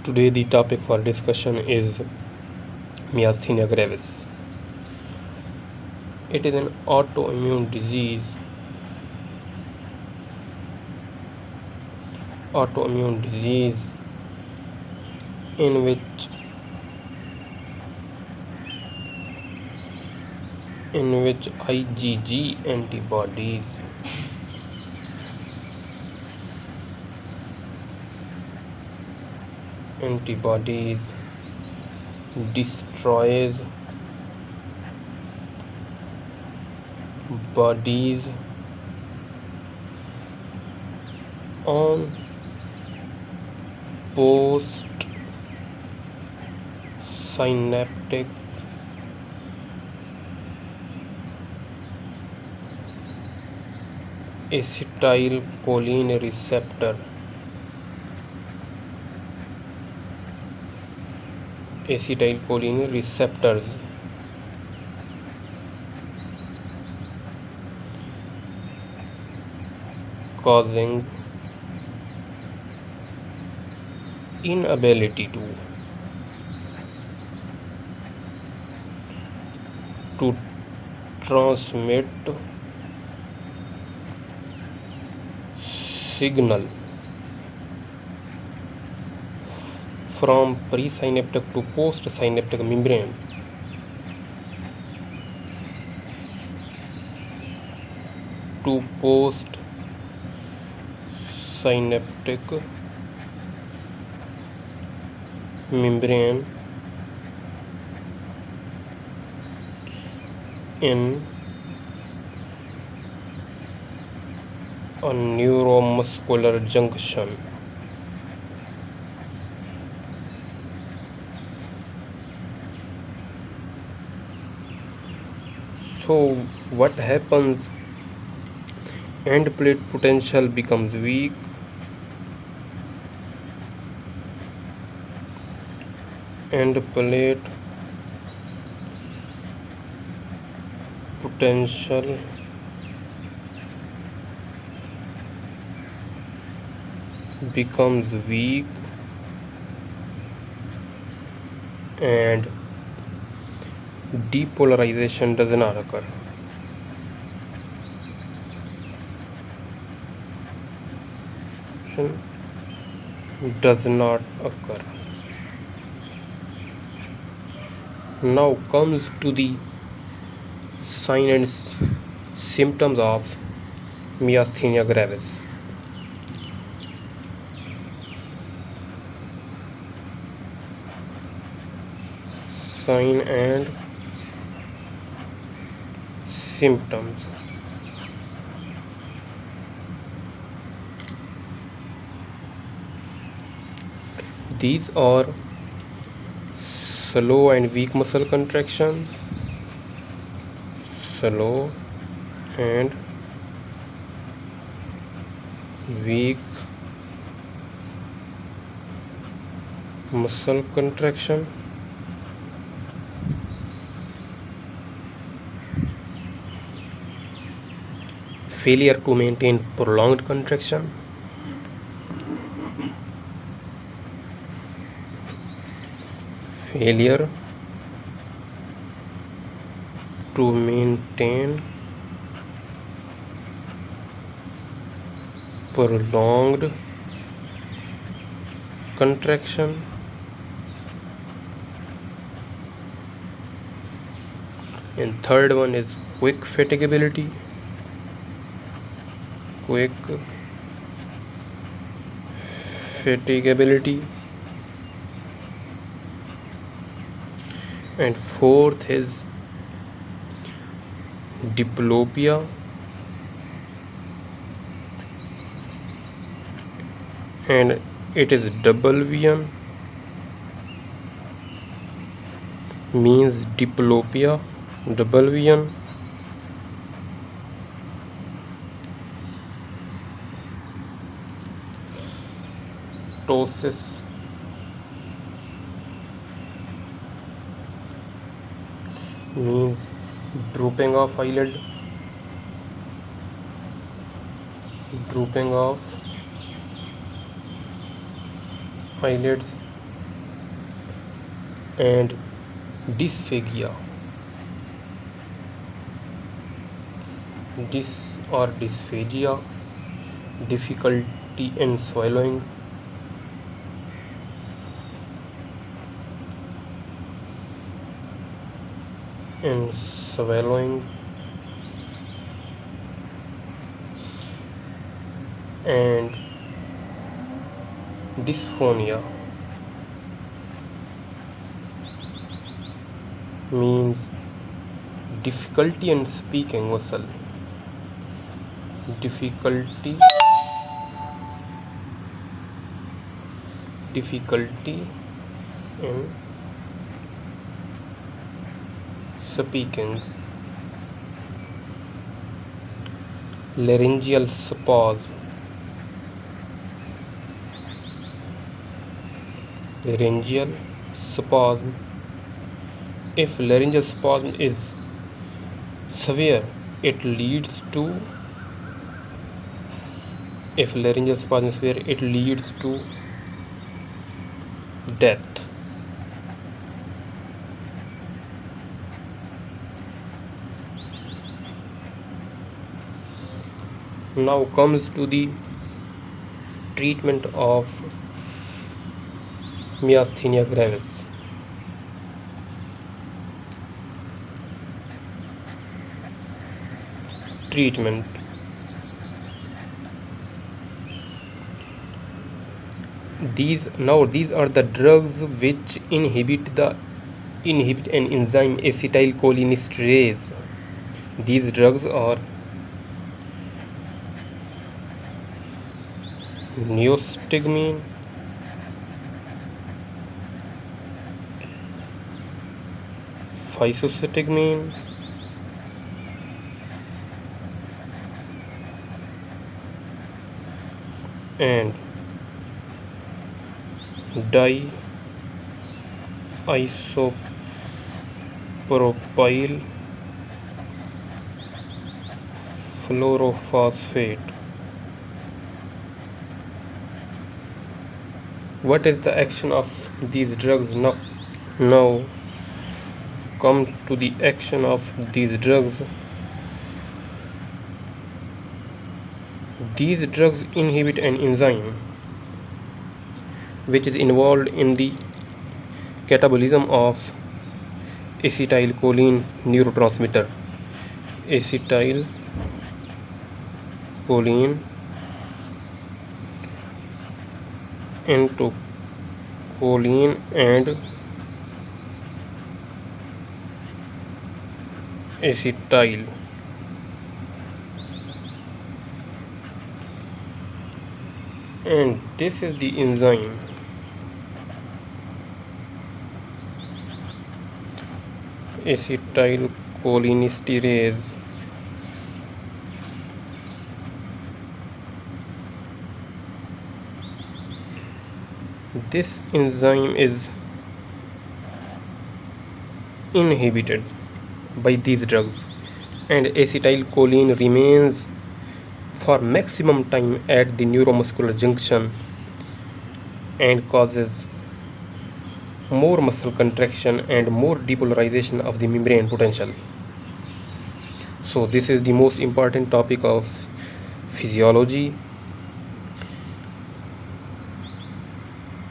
Today the topic for discussion is Myasthenia gravis. It is an autoimmune disease in which IgG antibodies destroys bodies on post synaptic acetylcholine receptors causing inability to transmit signal from presynaptic to postsynaptic membrane to postsynaptic membrane in a neuromuscular junction. So what happens? End plate potential becomes weak, end plate potential becomes weak and depolarization does not occur. Now comes to the sign and symptoms of myasthenia gravis. Sign and symptoms. These are slow and weak muscle contraction, slow and weak muscle contraction, failure to maintain prolonged contraction, failure to maintain prolonged contraction, and third one is quick fatigability, and fourth is diplopia, and it is double vision, means diplopia, double vision, ptosis, means drooping of eyelid, eyelids, and dysphagia. Dysphagia, difficulty in swallowing, and dysphonia means difficulty in speaking muscle, difficulty in speaking. Laryngeal spasm, if laryngeal spasm is severe, it leads to death. Now comes to the treatment of myasthenia gravis. Treatment. These are the drugs which inhibit an enzyme acetylcholinesterase. These drugs are neostigmine, physostigmine, and diisopropyl fluorophosphate. What is the action of these drugs now? Now come to the action of these drugs. These drugs inhibit an enzyme which is involved in the catabolism of acetylcholine neurotransmitter. Acetylcholine into choline and acetyl. And this is the enzyme acetylcholinesterase. This enzyme is inhibited by these drugs, and acetylcholine remains for maximum time at the neuromuscular junction and causes more muscle contraction and more depolarization of the membrane potential. So this is the most important topic of physiology